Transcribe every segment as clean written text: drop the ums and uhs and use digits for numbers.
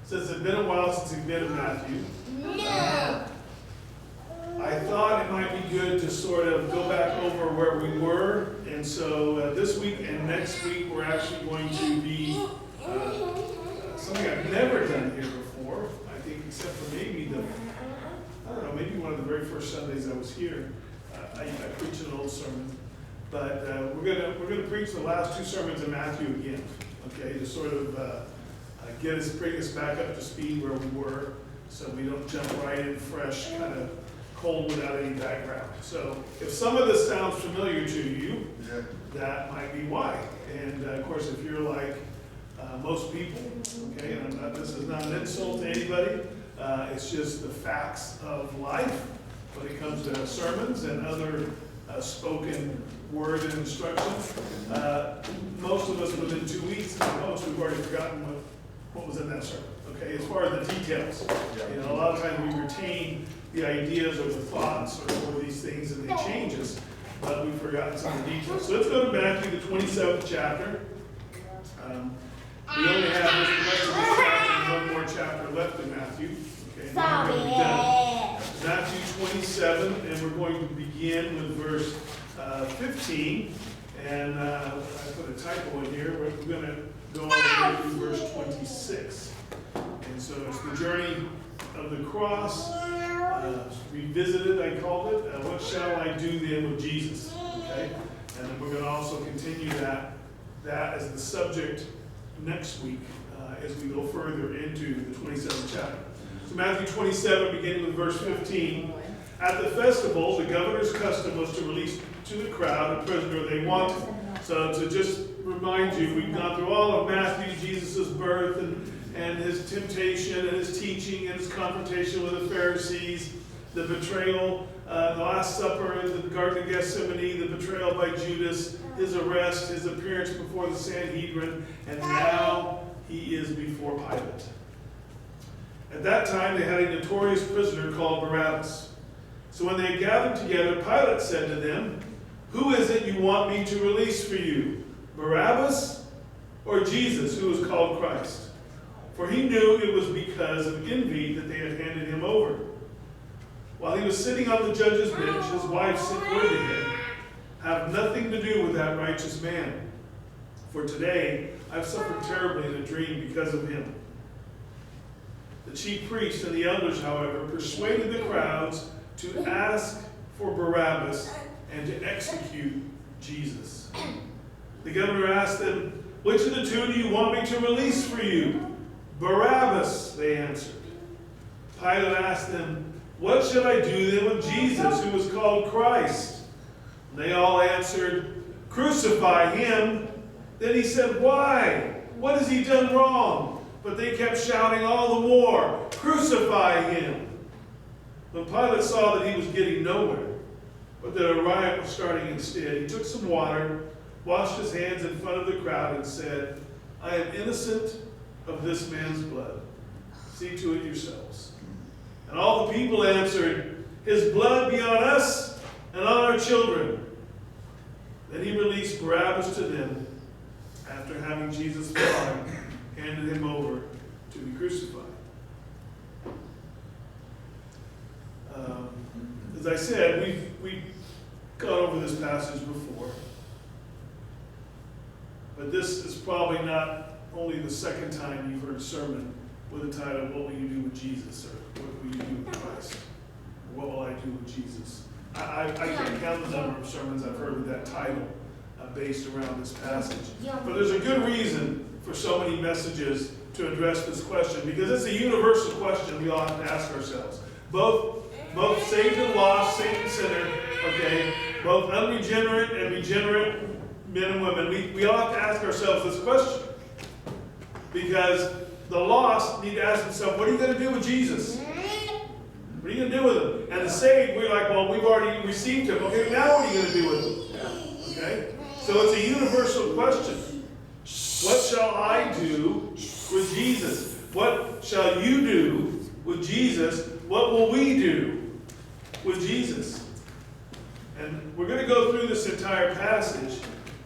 Since it's been a while since we've been in Matthew, I thought it might be good to sort of go back over where we were. And so this week and next week, we're actually going to be something I've never done here before, I think, except for maybe maybe one of the very first Sundays I was here. I preached an old sermon. But we're gonna preach the last two sermons in Matthew again, okay, to sort of bring us back up to speed where we were, so we don't jump right in fresh, kind of cold without any background. So if some of this sounds familiar to you, that might be why. And of course, if you're like most people, okay, and this is not an insult to anybody, it's just the facts of life when it comes to sermons and other spoken word and instruction. Most of us within 2 weeks, we've already forgotten what was in that sermon. Okay, as far as the details, you know, a lot of times we retain the ideas or the thoughts or these things, and they change us, but we've forgotten some of the details. So let's go to Matthew, the 27th chapter. We only have the rest of this chapter and one more chapter left in Matthew. Okay, and then we're going to be done. Matthew 27, and we're going to begin with verse 15. And I put a typo in here. We're going to go all the way through verse 26. And so it's the journey of the cross, revisited, I called it. What shall I do then with Jesus? Okay? And then we're going to also continue that as the subject next week as we go further into the 27th chapter. So Matthew 27, beginning with verse 15. At the festival, the governor's custom was to release to the crowd a prisoner they wanted. So to just remind you, we've gone through all of Matthew, Jesus' birth and his temptation and his teaching and his confrontation with the Pharisees, the betrayal, the Last Supper in the Garden of Gethsemane, the betrayal by Judas, his arrest, his appearance before the Sanhedrin, and now he is before Pilate. At that time, they had a notorious prisoner called Barabbas. So when they had gathered together, Pilate said to them, "Who is it you want me to release for you, Barabbas or Jesus, who is called Christ?" For he knew it was because of envy that they had handed him over. While he was sitting on the judge's bench, his wife sent word to him, "Have nothing to do with that righteous man. For today I've suffered terribly in a dream because of him." The chief priests and the elders, however, persuaded the crowds to ask for Barabbas and to execute Jesus. The governor asked them, "Which of the two do you want me to release for you?" "Barabbas," they answered. Pilate asked them, "What should I do then with Jesus, who was called Christ?" And they all answered, "Crucify him." Then he said, "Why? What has he done wrong?" But they kept shouting all the more, "Crucify him." When Pilate saw that he was getting nowhere, but that a riot was starting instead, he took some water, washed his hands in front of the crowd, and said, "I am innocent of this man's blood. See to it yourselves." And all the people answered, "His blood be on us and on our children." Then he released Barabbas to them, after having Jesus flogged, handed him over to be crucified. As I said, we've gone over this passage before. But this is probably not only the second time you've heard a sermon with the title, "What will you do with Jesus?" or "What will you do with Christ?" or "What will I do with Jesus?" I can't count the number of sermons I've heard with that title based around this passage. But there's a good reason for so many messages to address this question, because it's a universal question we all have to ask ourselves. Both saved and lost, saint and sinner, okay, both unregenerate and regenerate men and women, we all have to ask ourselves this question. Because the lost need to ask themselves, what are you going to do with Jesus? What are you going to do with him? And the saved, we're like, well, we've already received him. Okay, now what are you going to do with him? Okay? So it's a universal question. What shall I do with Jesus? What shall you do with Jesus? What will we do with Jesus? And we're going to go through this entire passage,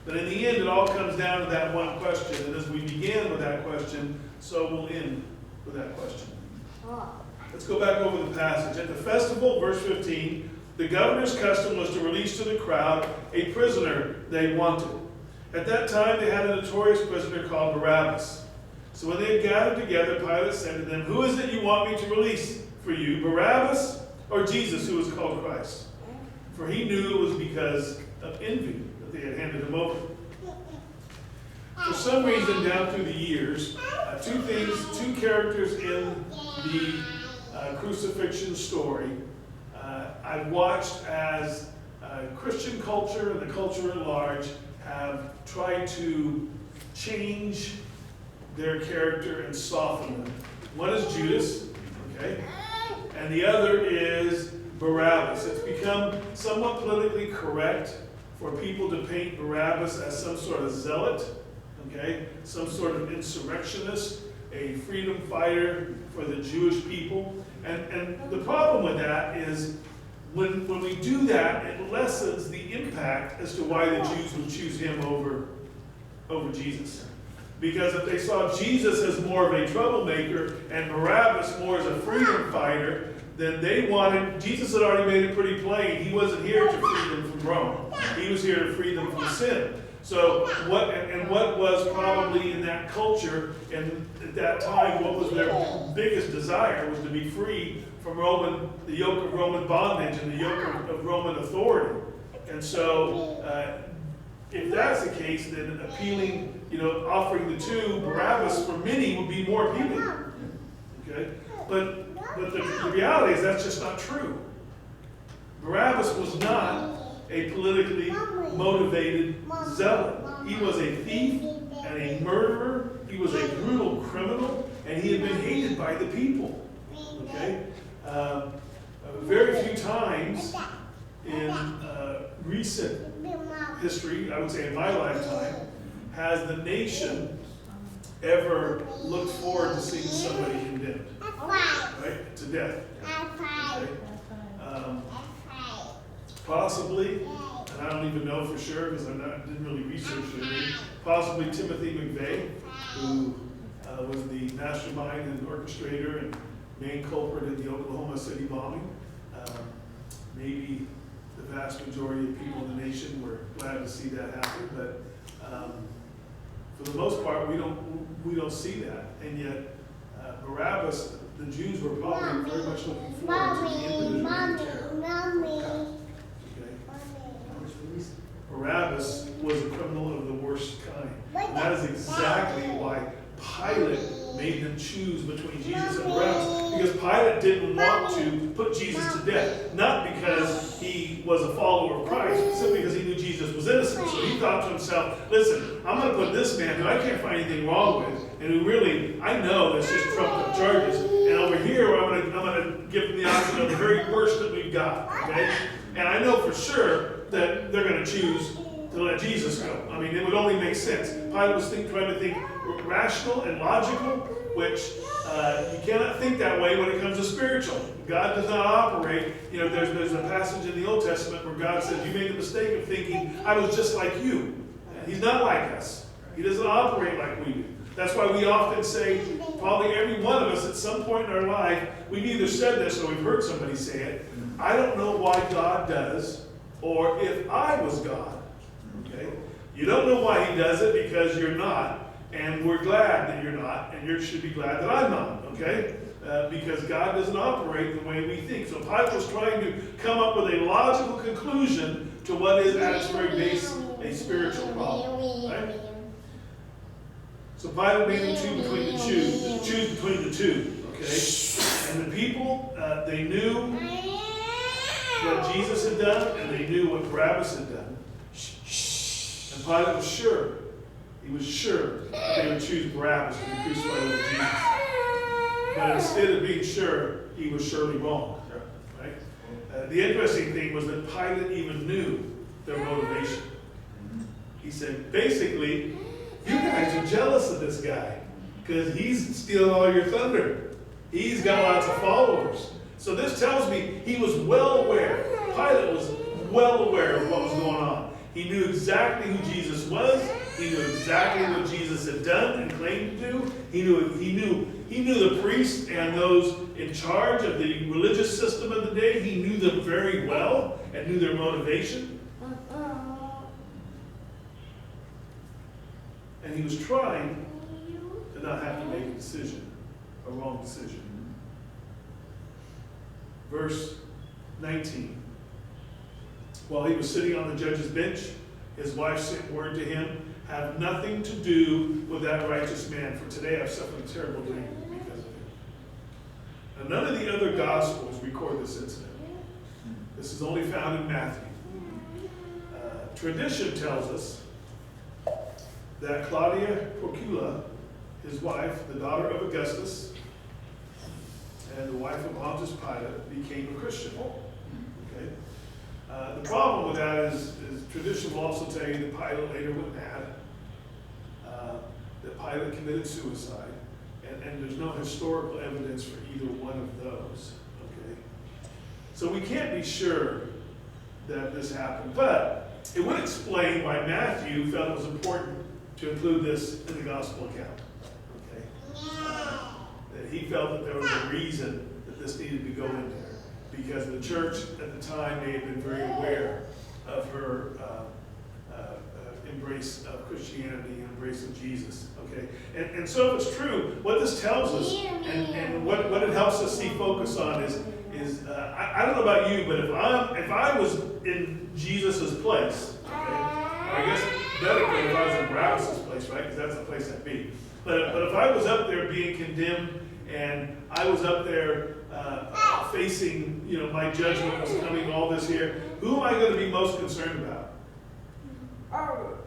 but in the end it all comes down to that one question. And as we begin with that question, so we'll end with that question. Let's go back over the passage. At the festival, verse 15, the governor's custom was to release to the crowd a prisoner they wanted. At that time, they had a notorious prisoner called Barabbas. So when they had gathered together, Pilate said to them, "Who is it you want me to release for you, Barabbas or Jesus, who was called Christ?" For he knew it was because of envy that they had handed him over. For some reason, down through the years, two characters in the crucifixion story I've watched as Christian culture and the culture at large have tried to change their character and soften them. One is Judas, okay, and the other is Barabbas. It's become somewhat politically correct for people to paint Barabbas as some sort of zealot, okay, some sort of insurrectionist, a freedom fighter for the Jewish people. And the problem with that is when we do that, it lessens the impact as to why the Jews would choose him over Jesus. Because if they saw Jesus as more of a troublemaker and Barabbas more as a freedom fighter, then they wanted, Jesus had already made it pretty plain, he wasn't here to free them from Rome. He was here to free them from sin. So what was probably in that culture and at that time, what was their biggest desire was to be free from the yoke of Roman bondage and the yoke of Roman authority. And so if that's the case, then appealing, offering the two, Barabbas for many would be more appealing. Okay? But the reality is that's just not true. Barabbas was not a politically motivated zealot. He was a thief and a murderer. He was a brutal criminal, and he had been hated by the people. Okay? Very few times in recent history, I would say in my lifetime, has the nation ever looked forward to seeing somebody condemned, right, to death. Okay? Possibly, and I don't even know for sure because I didn't really research it, possibly Timothy McVeigh, who was the mastermind and orchestrator and main culprit in the Oklahoma City bombing. Maybe the vast majority of people in the nation were glad to see that happen, but for the most part, we don't see that. And yet, Barabbas, the Jews were probably very much looking forward to the individual. Barabbas was a criminal of the worst kind. And that is exactly why Pilate made them choose between Jesus and Barabbas. Because Pilate didn't want to put Jesus to death. Not because he was a follower of Christ, but simply because he knew Jesus was innocent. So he thought to himself, listen, I'm going to put this man who I can't find anything wrong with, and who really, I know that's just trumped up charges. And over here, I'm going to give him the option of the very worst that we've got. Okay? And I know for sure that they're going to choose to let Jesus go. I mean, it would only make sense. Pilate was trying to think rational and logical, which you cannot think that way when it comes to spiritual. God does not operate. There's a passage in the Old Testament where God says, you made the mistake of thinking I was just like you. And he's not like us. He doesn't operate like we do. That's why we often say, probably every one of us at some point in our life, we've either said this or we've heard somebody say it. I don't know why God does, or if I was God. Okay? You don't know why he does it because you're not, and we're glad that you're not, and you should be glad that I'm not. Okay? Because God doesn't operate the way we think. So Pilate was trying to come up with a logical conclusion to what is at its very base a spiritual problem. Right? So Pilate made them choose between the two. Okay? And the people, they knew what Jesus had done, and they knew what Barabbas had done. And Pilate was sure. He was sure that they would choose Barabbas to be crucified over Jesus. But instead of being sure, he was surely wrong. Right? The interesting thing was that Pilate even knew their motivation. He said, basically, you guys are jealous of this guy because he's stealing all your thunder. He's got lots of followers. So this tells me he was well aware. Pilate was well aware of what was going on. He knew exactly who Jesus was. He knew exactly what Jesus had done and claimed to do. He knew He knew the priests and those in charge of the religious system of the day. He knew them very well and knew their motivation. And he was trying to not have to make a decision, a wrong decision. Verse 19. While he was sitting on the judge's bench, his wife sent word to him, "Have nothing to do with that righteous man, for today I've suffered a terrible dream because of him." Now, none of the other Gospels record this incident. This is only found in Matthew. Tradition tells us that Claudia Procula, his wife, the daughter of Augustus, and the wife of Pontius Pilate, became a Christian. Okay? The problem with that is tradition will also tell you that Pilate later went mad, that Pilate committed suicide, and there's no historical evidence for either one of those. Okay? So we can't be sure that this happened, but it would explain why Matthew felt it was important to include this in the gospel account. Okay? That he felt that there was a reason that this needed to go in there, because the church at the time may have been very aware of her embrace of Christianity and embrace of Jesus. Okay, and so if it's true, what this tells us and what it helps us see focus on is I don't know about you, but if I was in Jesus's place, okay, I guess better if I was in Barabbas's place, right? Because that's the place I'd be. But if I was up there being condemned and I was up there facing, my judgment was coming, all this here, who am I going to be most concerned about?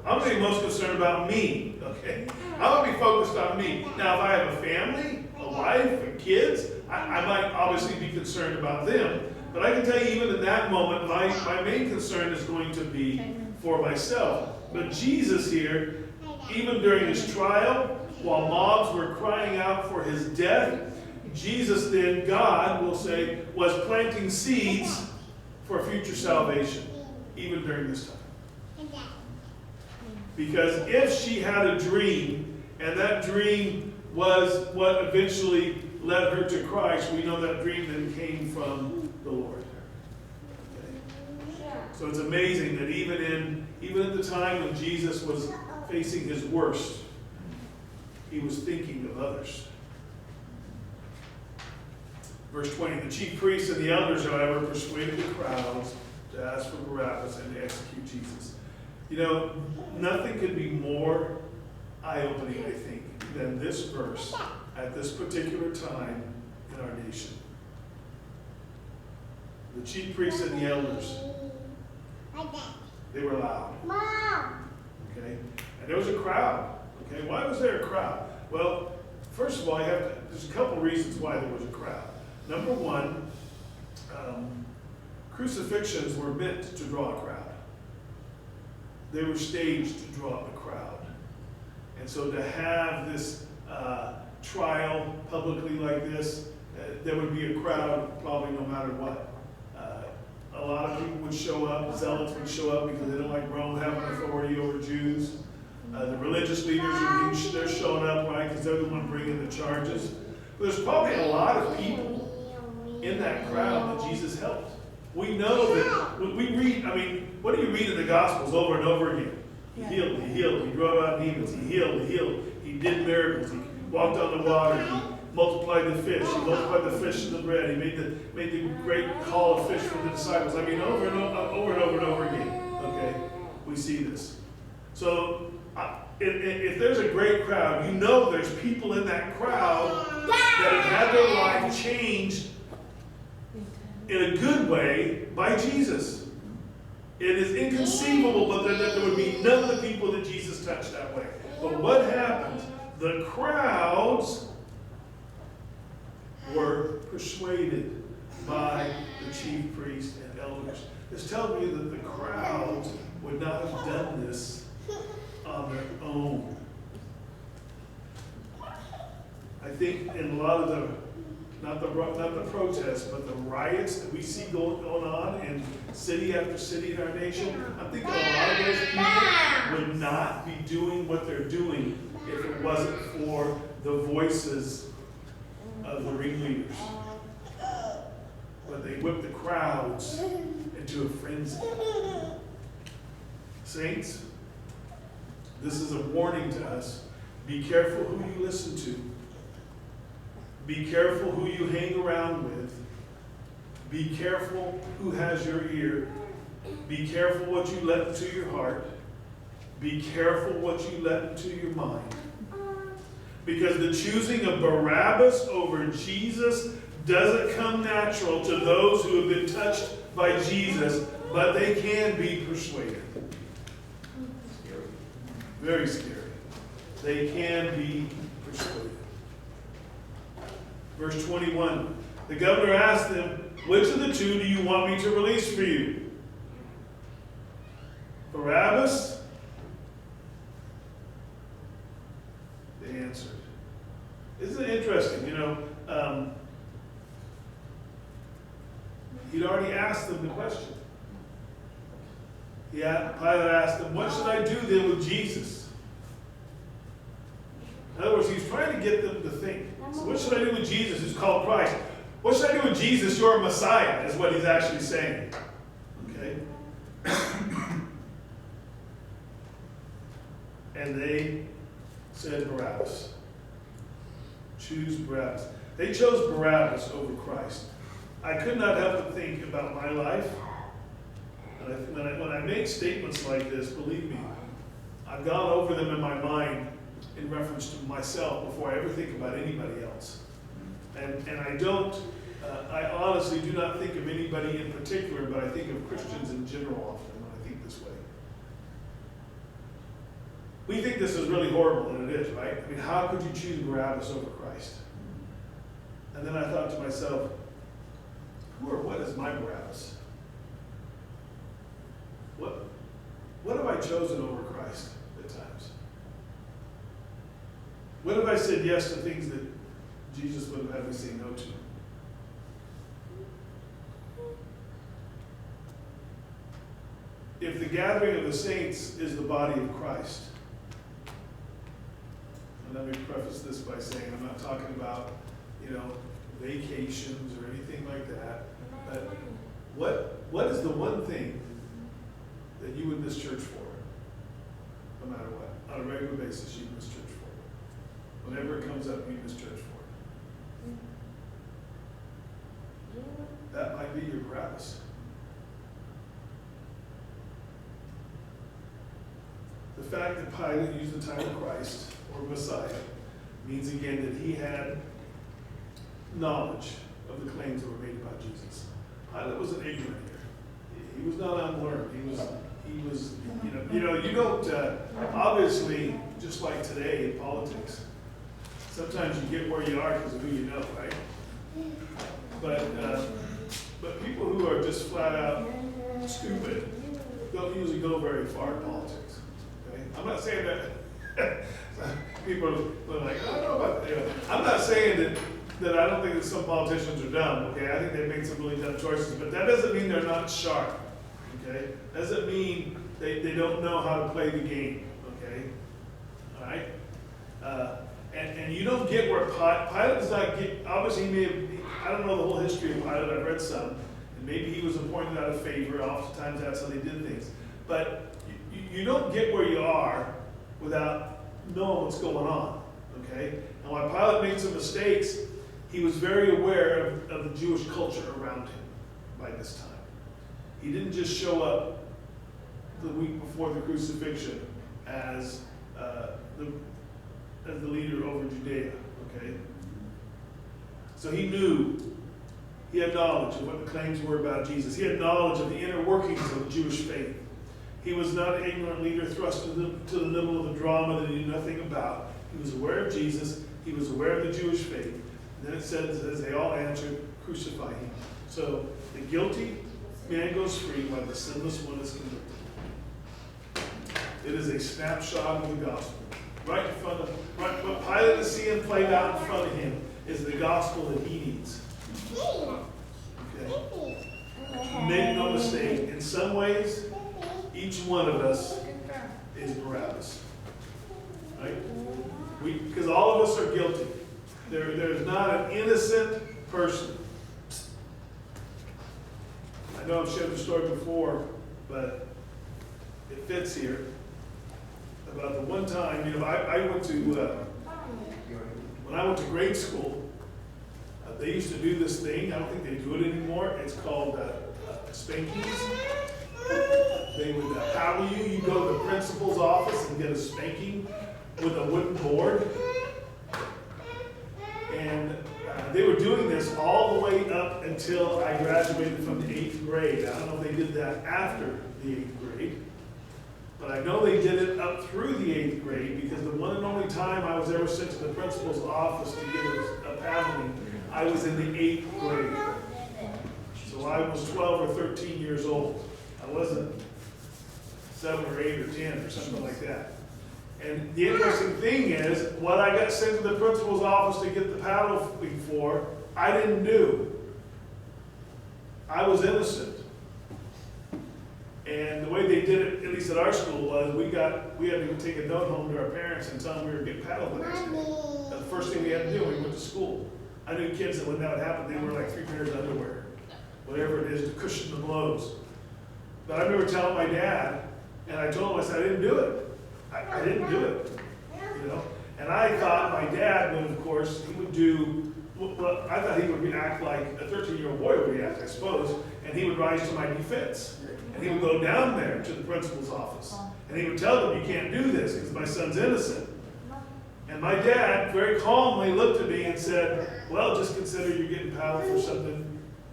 I'm going to be most concerned about me, okay? I'm going to be focused on me. Now, if I have a family, a wife, and kids, I might obviously be concerned about them. But I can tell you, even in that moment, my main concern is going to be for myself. But Jesus here, even during his trial, while mobs were crying out for his death, Jesus then, God will say, was planting seeds for future salvation, even during this time. Because if she had a dream, and that dream was what eventually led her to Christ, we know that dream then came from the Lord. Okay? So it's amazing that even at the time when Jesus was facing his worst, he was thinking of others. Verse 20, the chief priests and the elders, however, persuaded the crowds to ask for Barabbas and to execute Jesus. Nothing could be more eye-opening, I think, than this verse at this particular time in our nation. The chief priests and the elders, they were loud. Okay? And there was a crowd. Okay? Why was there a crowd? Well, first of all, there's a couple reasons why there was a crowd. Number one, crucifixions were meant to draw a crowd. They were staged to draw a crowd. And so to have this trial publicly like this, there would be a crowd probably no matter what. A lot of people would show up, zealots would show up because they didn't like Rome having authority over Jews. The religious leaders they're showing up, right, because they're the one bringing the charges. But there's probably a lot of people in that crowd that Jesus helped. We know that when we read, what do you read in the Gospels over and over again? He healed, he drove out demons, he healed, he did miracles, he walked on the water, he multiplied the fish, he multiplied the fish and the bread, he made the great call of fish from the disciples. Over and over again. Okay, we see this. So if there's a great crowd, there's people in that crowd that have had their life changed in a good way by Jesus. It is inconceivable but that there would be none of the people that Jesus touched that way. But what happened? The crowds were persuaded by the chief priests and elders. It's telling you that the crowds would not have done this on their own. I think in a lot of the not the protests, but the riots that we see going on in city after city in our nation, I'm thinking a lot of those people would not be doing what they're doing if it wasn't for the voices of the ringleaders. But they whipped the crowds into a frenzy. Saints, this is a warning to us. Be careful who you listen to. Be careful who you hang around with. Be careful who has your ear. Be careful what you let into your heart. Be careful what you let into your mind. Because the choosing of Barabbas over Jesus doesn't come natural to those who have been touched by Jesus, but they can be persuaded. Scary. Very scary. They can be persuaded. Verse 21, the governor asked them, which of the two do you want me to release for you? Barabbas? They answered. Isn't it interesting? He'd already asked them the question. Pilate asked them, what should I do then with Jesus? In other words, he's trying to get them to think. So what should I do with Jesus, who's called Christ? What should I do with Jesus, your Messiah, is what he's actually saying. Okay? And they said Barabbas. Choose Barabbas. They chose Barabbas over Christ. I could not help but think about my life. And when I make statements like this, believe me, I've gone over them in my mind in reference to myself before I ever think about anybody else. And I honestly do not think of anybody in particular, but I think of Christians in general often when I think this way. We think this is really horrible, and it is, right? I mean, how could you choose Barabbas over Christ? And then I thought to myself, who or what is my Barabbas? What have I chosen over Christ at times? What have I said yes to things that Jesus would have had me say no to? If the gathering of the saints is the body of Christ, and let me preface this by saying I'm not talking about, vacations or anything like that, but what is the one thing that you would miss church for? No matter what. On a regular basis, you'd miss church for. Whenever it comes up, you miss church for. That might be your Barabbas. The fact that Pilate used the title Christ or Messiah means again that he had knowledge of the claims that were made about Jesus. Pilate wasn't ignorant here. He was not unlearned. He was, you don't, obviously, just like today in politics, sometimes you get where you are because of who you know, right? But people who are just flat out stupid don't usually go very far in politics. Okay? I'm not saying that people are like, I don't know about that. I'm not saying that I don't think that some politicians are dumb. Okay, I think they make some really dumb choices, but that doesn't mean they're not sharp. Okay, doesn't mean they don't know how to play the game. Okay, all right. And you don't get where Pilate does not get. Obviously, he may have. I don't know the whole history of Pilate. I've read some, and maybe he was appointed out of favor. Oftentimes, that's how they did things. But you don't get where you are without knowing what's going on. Okay, and while Pilate made some mistakes, he was very aware of the Jewish culture around him by this time. He didn't just show up the week before the crucifixion as the leader over Judea, okay? So he knew, he had knowledge of what the claims were about Jesus. He had knowledge of the inner workings of the Jewish faith. He was not an ignorant leader thrust to the middle of the drama that he knew nothing about. He was aware of Jesus. He was aware of the Jewish faith. And then it says, as they all answered, crucify him. So the guilty man goes free while the sinless one is convicted. It is a snapshot of the gospel. Right in front of, what Pilate is seeing played out in front of him is the gospel that he needs. Okay? Make no mistake, in some ways, each one of us is Barabbas. Right? Because all of us are guilty. There's not an innocent person. I know I've shared the story before, but it fits here. About the one time, I went to, when I went to grade school, they used to do this thing. I don't think they do it anymore. It's called spankings. They would paddle you. You go to the principal's office and get a spanking with a wooden board. And they were doing this all the way up until I graduated from the 8th grade. I don't know if they did that after the 8th grade, but I know they did it up through the 8th grade because the one and only time I was ever sent to the principal's office to get a paddling, I was in the 8th grade. So I was 12 or 13 years old. I wasn't 7 or 8 or 10 or something like that. And the interesting thing is, what I got sent to the principal's office to get the paddling for, I didn't do. I was innocent. And the way they did it, at least at our school, was we had to take a note home to our parents and tell them we were getting paddled the next day. That's the first thing we had to do when we went to school. I knew kids that when that would happen, they were like 3 pairs of underwear, whatever it is to cushion the blows. But I remember telling my dad, and I told him, I said, I didn't do it. I didn't do it, And I thought my dad would, of course, he would do, well, I thought he would act like a 13-year-old boy would react, I suppose, and he would rise to my defense. And he would go down there to the principal's office. And he would tell them, you can't do this because my son's innocent. And my dad very calmly looked at me and said, well, just consider you're getting paddled for something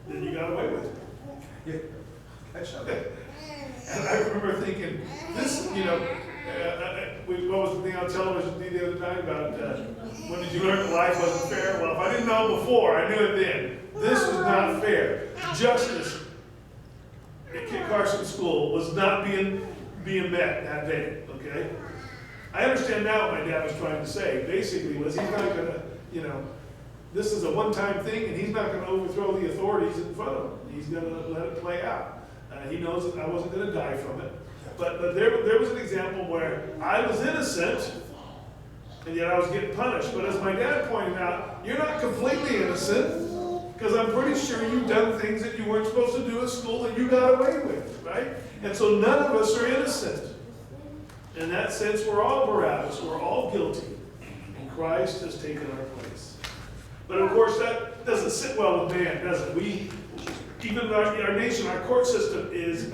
that you got away with. Yeah. And I remember thinking, this, what was the thing on television the other time about when did you learn that life wasn't fair? Well, if I didn't know before, I knew it then. This was not fair. Justice at Kit Carson School was not being met that day, okay? I understand now what my dad was trying to say. Basically was he's not going to, this is a one-time thing and he's not going to overthrow the authorities in front of him. He's going to let it play out. He knows that I wasn't going to die from it. But there was an example where I was innocent, and yet I was getting punished. But as my dad pointed out, you're not completely innocent, because I'm pretty sure you've done things that you weren't supposed to do at school that you got away with, right? And so none of us are innocent. In that sense, we're all Barabbas. We're all guilty. And Christ has taken our place. But of course, that doesn't sit well with man, does it? Even our nation, our court system is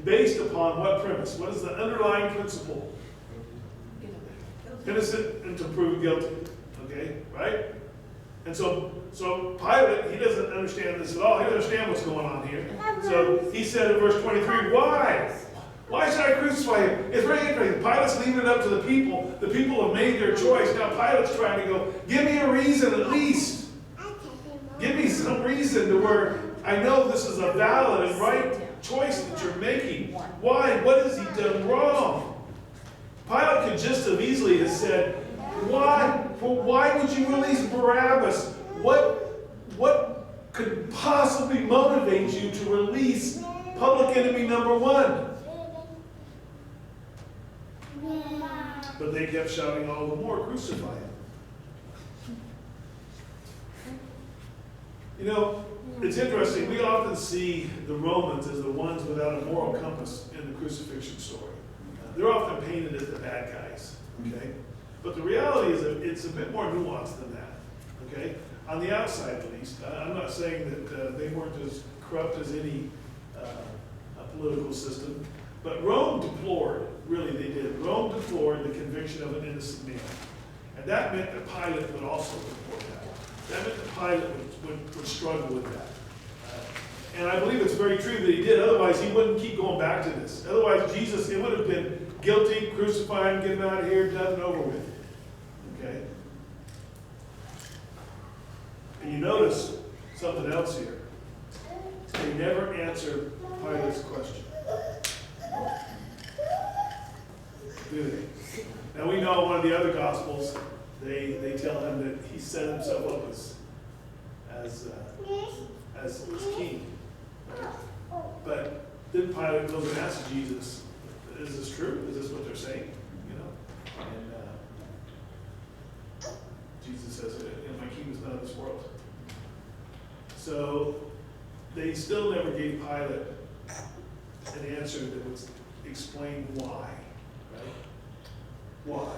based upon what premise? What is the underlying principle? Innocent until proven guilty. Okay, right? And so Pilate, he doesn't understand this at all. He doesn't understand what's going on here. So he said in verse 23, why? Why should I crucify him? It's very interesting. Pilate's leaving it up to the people. The people have made their choice. Now Pilate's trying to go, give me a reason at least. Give me some reason to where I know this is a valid and right choice that you're making. Why? What has he done wrong? Pilate could just have easily have said, why? Well, why would you release Barabbas? What could possibly motivate you to release public enemy number one? But they kept shouting all the more, crucify him. It's interesting. We often see the Romans as the ones without a moral compass in the crucifixion story. They're often painted as the bad guys, okay? But the reality is that it's a bit more nuanced than that, okay? On the outside, at least. I'm not saying that they weren't as corrupt as any political system, but Rome deplored, really they did. Rome deplored the conviction of an innocent man. And that meant that Pilate would also deploy that. That meant that Pilate would struggle with that. And I believe it's very true that he did. Otherwise, he wouldn't keep going back to this. Otherwise, Jesus, it would have been guilty, crucify him, get him out of here, done and over with. Okay? And you notice something else here. They never answer Pilate's question. Do they? Now we know one of the other Gospels, they tell him that he set himself up as king. Right? But then Pilate goes and asks Jesus, is this true? Is this what they're saying? And Jesus says, my kingdom So they still never gave Pilate an answer that would explain why, right? Why?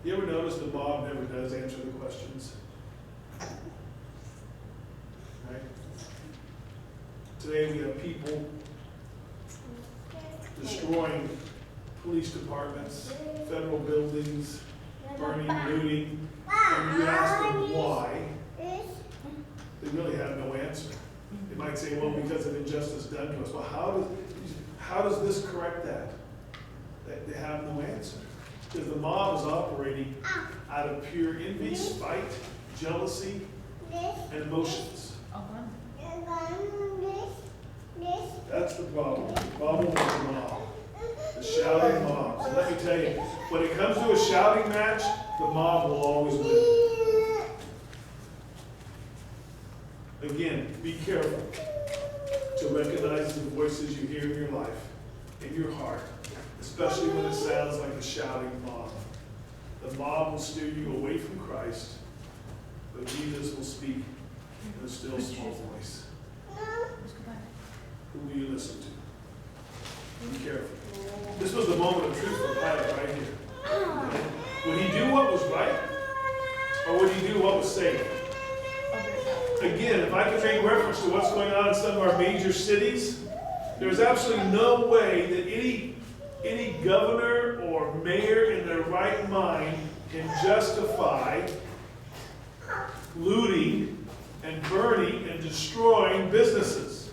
You ever notice the mob never does answer the questions? Right? Today we have people destroying police departments, federal buildings, burning, looting. And you ask them why, they really have no answer. They might say, well, because of injustice done to us. Well, how does this correct that? They have no answer. Because the mob is operating out of pure envy, spite, jealousy, and emotions. That's the problem. The problem with the mob. The shouting mob. So let me tell you, when it comes to a shouting match, the mob will always win. Again, be careful to recognize the voices you hear in your life, in your heart, especially when it sounds like a shouting mob. The mob will steer you away from Christ, but Jesus will speak in a still small voice. Who will you listen to? Be careful. This was the moment of truth for Pilate right here. Would he do what was right? Or would he do what was safe? Again, if I could make reference to what's going on in some of our major cities, there's absolutely no way that any governor or mayor in their right mind can justify looting and burning and destroying businesses.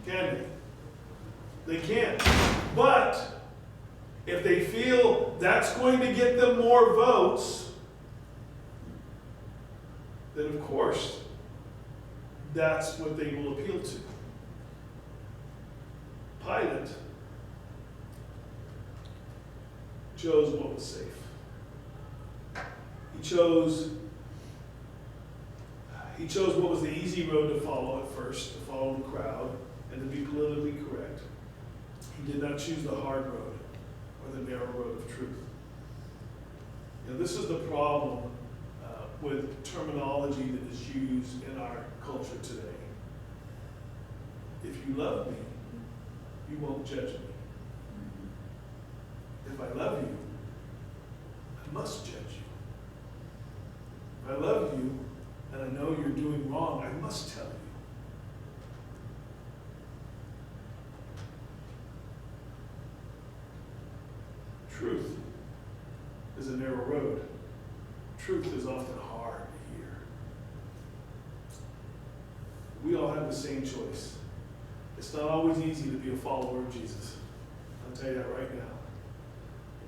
Can they? They can't. But if they feel that's going to get them more votes, then of course that's what they will appeal to. Pilate chose what was safe. He chose what was the easy road to follow at first, to follow the crowd, and to be politically correct. He did not choose the hard road or the narrow road of truth. You know, this is the problem with terminology that is used in our culture today. If you love me, you won't judge me. If I love you, I must judge you. If I love you and I know you're doing wrong, I must tell you. Truth is a narrow road. Truth is often hard to hear. We all have the same choice. It's not always easy to be a follower of Jesus. I'll tell you that right now.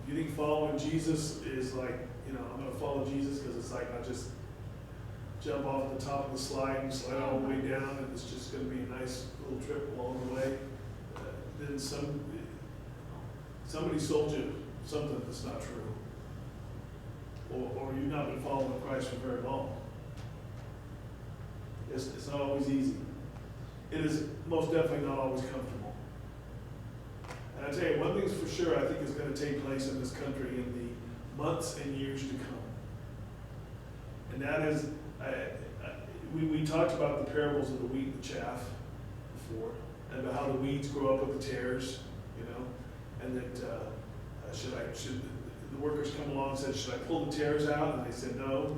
If you think following Jesus is like, I'm going to follow Jesus because it's like I just jump off the top of the slide and slide all the way down and it's just going to be a nice little trip along the way, then somebody sold you something that's not true. Or you've not been following Christ for very long. It's not always easy. It is most definitely not always comfortable. And I tell you, one thing's for sure I think is going to take place in this country in the months and years to come. And that is, we talked about the parables of the wheat and the chaff before, and about how the weeds grow up with the tares, and that the workers come along and said, should I pull the tares out? And they said, no.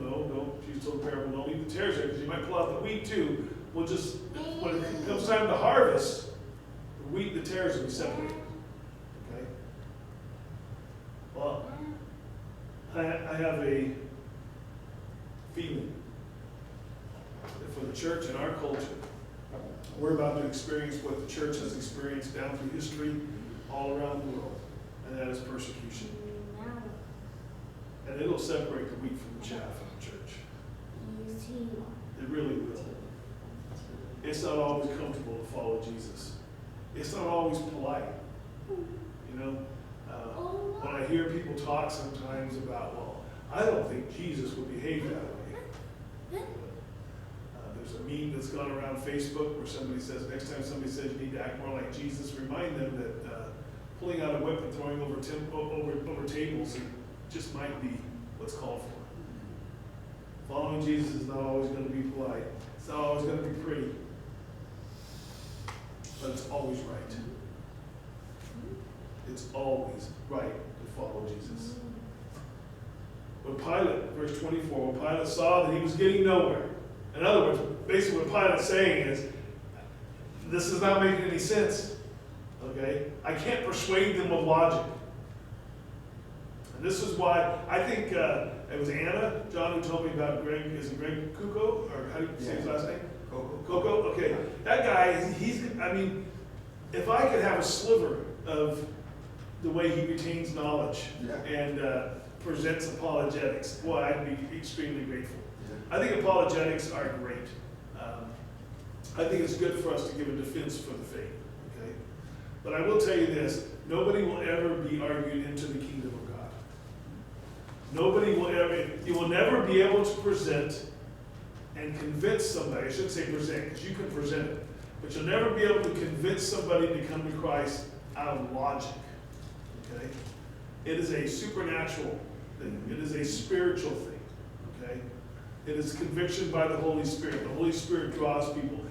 Jesus told the parable, don't leave the tares there because you might pull out the wheat too. We'll just, when it comes time to harvest, the wheat and the tares will be separated. Okay? Well, I have a feeling that for the church and our culture, we're about to experience what the church has experienced down through history all around the world, and that is persecution. And it'll separate the wheat from the chaff in the church. It really will. It's not always comfortable to follow Jesus. It's not always polite. When I hear people talk sometimes about, well, I don't think Jesus would behave that way. There's a meme that's gone around Facebook where somebody says, next time somebody says you need to act more like Jesus, remind them that pulling out a whip and throwing over tables just might be what's called for. Following Jesus is not always going to be polite. It's not always going to be pretty. But it's always right. It's always right to follow Jesus. When Pilate, verse 24, when Pilate saw that he was getting nowhere. In other words, basically what Pilate's saying is, this is not making any sense. Okay? I can't persuade them of logic. And this is why I think it was Anna, John, who told me about Greg. Is it Greg Kuko? Or how do you say his last name? Coco? Okay. That guy, I mean, if I could have a sliver of the way he retains knowledge and presents apologetics, boy, I'd be extremely grateful. I think apologetics are great. I think it's good for us to give a defense for the faith. Okay? But I will tell you this, nobody will ever be argued into the kingdom of God. Nobody will ever, you will never be able to present and convince somebody, I shouldn't say present, because you can present it, but you'll never be able to convince somebody to come to Christ out of logic. Okay? It is a supernatural thing. It is a spiritual thing. Okay? It is conviction by the Holy Spirit. The Holy Spirit draws people.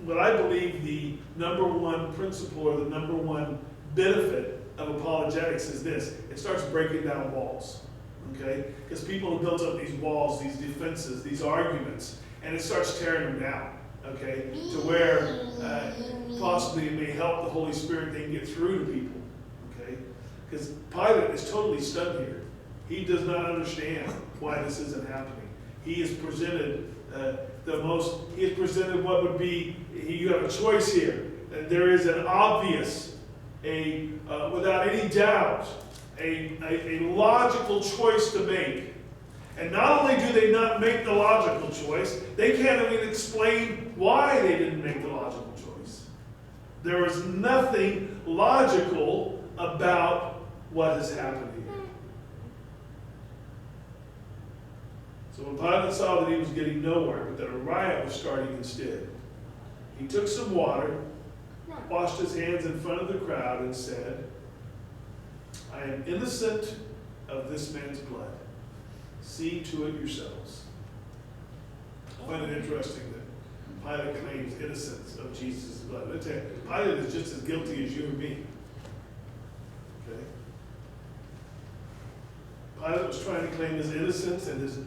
What I believe the number one principle or the number one benefit of apologetics is this. It starts breaking down walls. Okay? Because people have built up these walls, these defenses, these arguments, and it starts tearing them down. Okay? To where possibly it may help the Holy Spirit then get through to people. Okay? Because Pilate is totally stunned here. He does not understand why this isn't happening. He has presented he has presented what would be, you have a choice here. There is an obvious, without any doubt, a logical choice to make. And not only do they not make the logical choice, they can't even explain why they didn't make the logical choice. There is nothing logical about what has happened here. So when Pilate saw that he was getting nowhere, but that a riot was starting instead, he took some water, washed his hands in front of the crowd, and said, I am innocent of this man's blood. See to it yourselves. I find it interesting that Pilate claims innocence of Jesus' blood. Let me tell you, Pilate is just as guilty as you and me. Okay? Pilate was trying to claim his innocence and his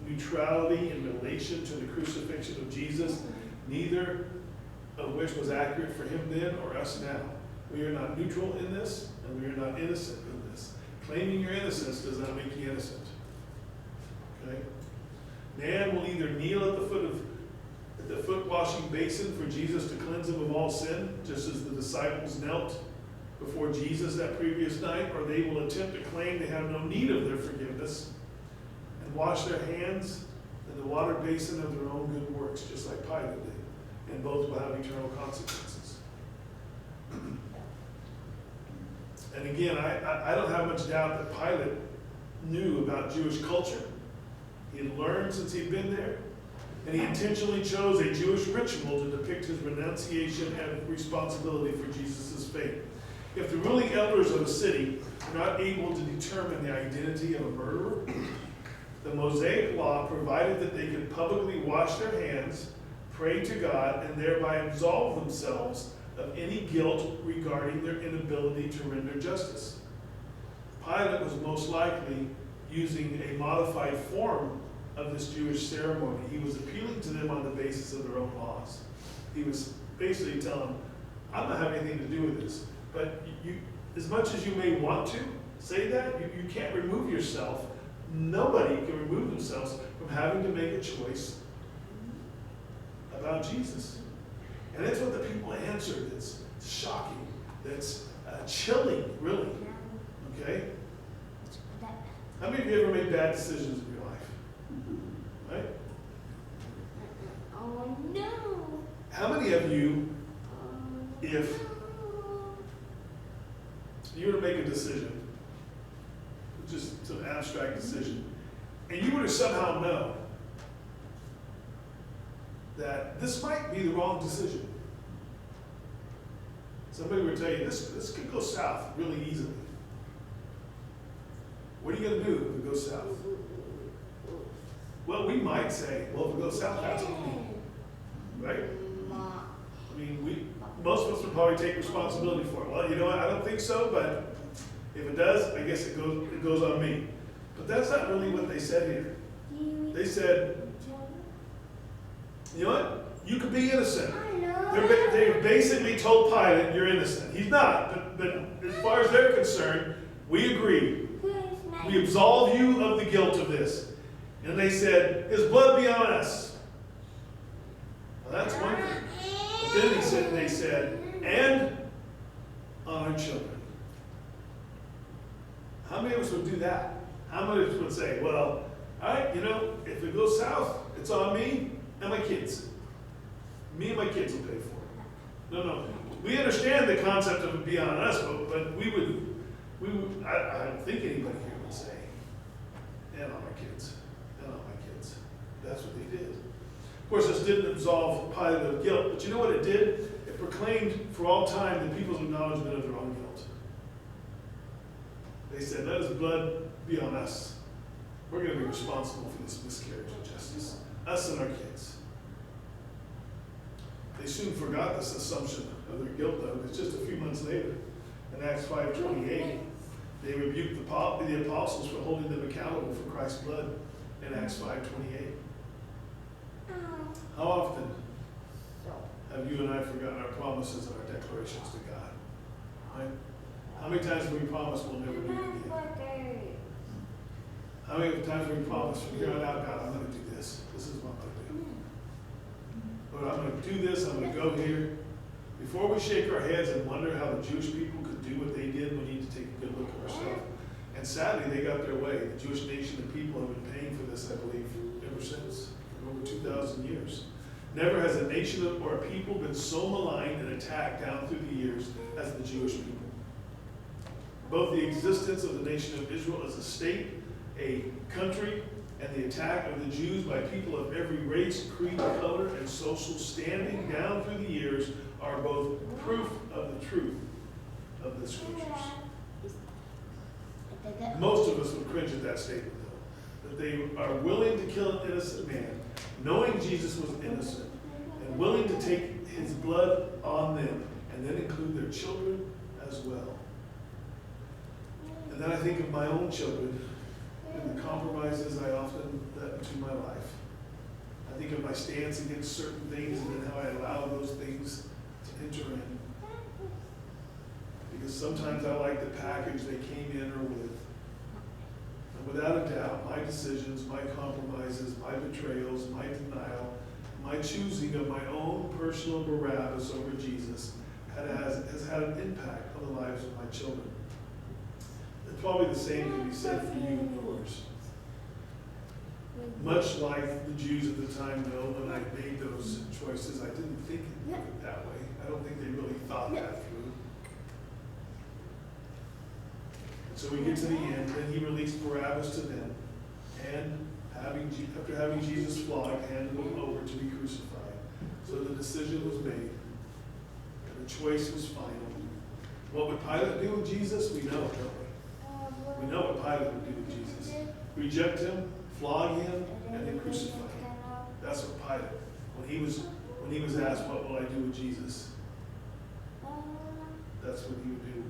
neutrality in relation to the crucifixion of Jesus, neither of which was accurate for him then or us now. We are not neutral in this, and we are not innocent in this. Claiming your innocence does not make you innocent. Okay? Man will either kneel at the foot washing basin for Jesus to cleanse him of all sin, just as the disciples knelt before Jesus that previous night, or they will attempt to claim they have no need of their forgiveness and wash their hands in the water basin of their own good works, just like Pilate did. And both will have eternal consequences. And again, I don't have much doubt that Pilate knew about Jewish culture. He had learned since he'd been there. And he intentionally chose a Jewish ritual to depict his renunciation and responsibility for Jesus' fate. If the ruling elders of a city were not able to determine the identity of a murderer, the Mosaic law provided that they could publicly wash their hands, pray to God, and thereby absolve themselves of any guilt regarding their inability to render justice. Pilate was most likely using a modified form of this Jewish ceremony. He was appealing to them on the basis of their own laws. He was basically telling them, I don't have anything to do with this. But you, as much as you may want to say that, you can't remove yourself. Nobody can remove themselves from having to make a choice about Jesus. And that's what the people answered. It's shocking. That's chilling, really. Okay? How many of you ever made bad decisions in your life? Right? Oh no. How many of you, if you were to make a decision, just some abstract decision, and you were to somehow know that this might be the wrong decision. Somebody would tell you, this could go south really easily. What are you going to do if it goes south? we might say, well, if we go south, that's on me. Right? I mean, most of us would probably take responsibility for it. Well, you know what? I don't think so, but if it does, I guess it goes on me. But that's not really what they said here. They said, you know what? You could be innocent. They basically told Pilate, you're innocent. He's not. But as far as they're concerned, we agree. We absolve you of the guilt of this. And they said, his blood be on us. Well, that's one thing. But then they said, and on our children. How many of us would do that? How many of us would say, well, all right, you know, if it goes south, it's on me and my kids. Me and my kids will pay for it. No. We understand the concept of it being on us, but we would, I don't think anybody here would say, and on my kids, and on my kids. That's what they did. Of course, this didn't absolve Pilate of guilt, but you know what it did? It proclaimed for all time the people's acknowledgement of their own guilt. They said, let his blood be on us. We're going to be responsible for this miscarriage of justice. Us and our kids. They soon forgot this assumption of their guilt, though. It's just a few months later, in Acts 5:28, they rebuked the apostles for holding them accountable for Christ's blood in Acts 5:28. How often have you and I forgotten our promises and our declarations to God? Right? How many times have we promised we'll never do it again? How many times have we promised from here on out, God, I'm going to do this. This is what I'm going to do. Lord, I'm going to do this. I'm going to go here. Before we shake our heads and wonder how the Jewish people could do what they did, we need to take a good look at ourselves. And sadly, they got their way. The Jewish nation and people have been paying for this, I believe, ever since, for over 2,000 years. Never has a nation or a people been so maligned and attacked down through the years as the Jewish people. Both the existence of the nation of Israel as a state, a country, and the attack of the Jews by people of every race, creed, color, and social standing down through the years are both proof of the truth of the scriptures. Most of us would cringe at that statement, though, that they are willing to kill an innocent man, knowing Jesus was innocent, and willing to take his blood on them, and then include their children as well. And then I think of my own children and the compromises I often let into my life. I think of my stance against certain things and then how I allow those things to enter in. Because sometimes I like the package they came in or with. And without a doubt, my decisions, my compromises, my betrayals, my denial, my choosing of my own personal Barabbas over Jesus has had an impact on the lives of my children. It's probably the same can be said for you and yours. Much like the Jews at the time, though, when I made those choices, I didn't think of it that way. I don't think they really thought that through. And so we get to the end, and he released Barabbas to them, and after having Jesus flogged, handed him over to be crucified. So the decision was made, and the choice was final. What would Pilate do with Jesus? We know, don't we? We know what Pilate would do with Jesus. Reject him, flog him, and then crucify him. That's what Pilate, when he was asked, what will I do with Jesus? That's what he would do.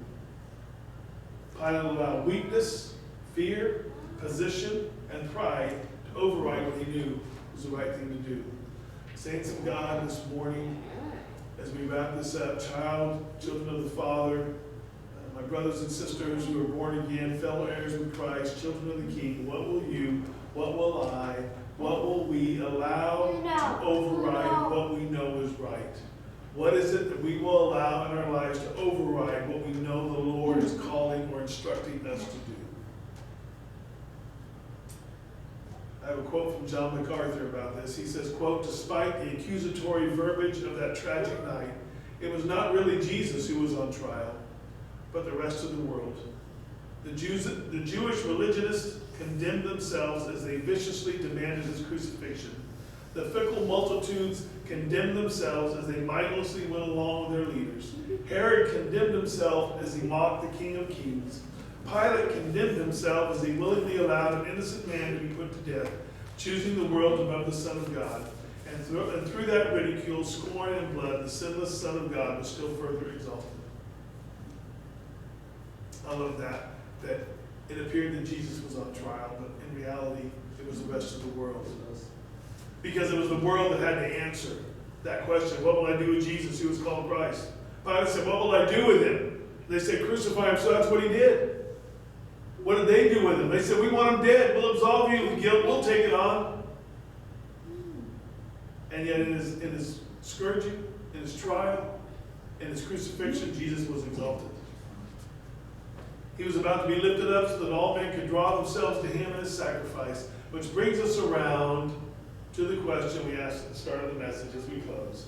Pilate allowed weakness, fear, position, and pride to override what he knew was the right thing to do. Saints of God, this morning, as we wrap this up, children of the Father, my brothers and sisters who are born again, fellow heirs with Christ, children of the King, what will you, what will I, what will we allow to override what we know is right? What is it that we will allow in our lives to override what we know the Lord is calling or instructing us to do? I have a quote from John MacArthur about this. He says, quote, despite the accusatory verbiage of that tragic night, it was not really Jesus who was on trial, but the rest of the world. The Jewish religionists condemned themselves as they viciously demanded his crucifixion. The fickle multitudes condemned themselves as they mindlessly went along with their leaders. Herod condemned himself as he mocked the King of Kings. Pilate condemned himself as he willingly allowed an innocent man to be put to death. choosing the world above the Son of God. And through that ridicule, scorn, and blood, the sinless Son of God was still further exalted. I love that it appeared that Jesus was on trial, but in reality, it was the rest of the world. Because it was the world that had to answer that question, what will I do with Jesus who was called Christ? Pilate said, what will I do with him? They said, crucify him. So that's what he did. What did they do with him? They said, we want him dead. We'll absolve you of the guilt. We'll take it on. And yet in his scourging, in his trial, in his crucifixion, Jesus was exalted. He was about to be lifted up so that all men could draw themselves to him and his sacrifice. Which brings us around to the question we asked at the start of the message as we close.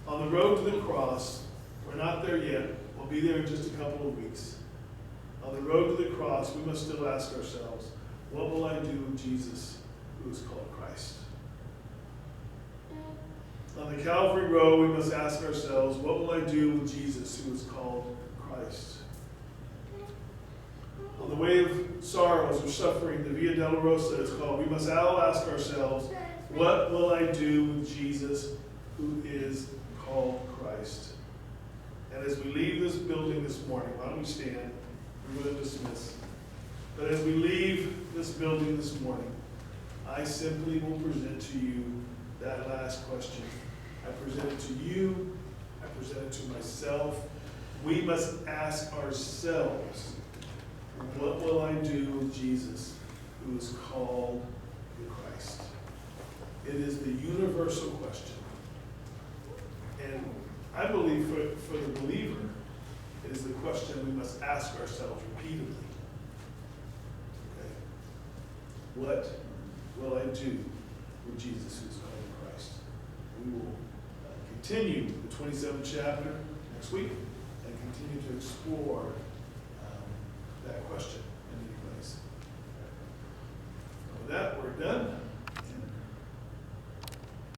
On the road to the cross, we're not there yet. We'll be there in just a couple of weeks. On the road to the cross, we must still ask ourselves, what will I do with Jesus who is called Christ? On the Calvary road, we must ask ourselves, what will I do with Jesus who is called Christ? On the way of sorrows or suffering, the Via Dolorosa is called, we must all ask ourselves, what will I do with Jesus who is called Christ? And as we leave this building this morning, why don't we stand? We're going to dismiss. But as we leave this building this morning, I simply will present to you that last question. I present it to you. I present it to myself. We must ask ourselves, what will I do with Jesus who is called the Christ? It is the universal question. And I believe for the believer, it is the question we must ask ourselves repeatedly. Okay. What will I do with Jesus who is called Christ? We will continue the 27th chapter next week and continue to explore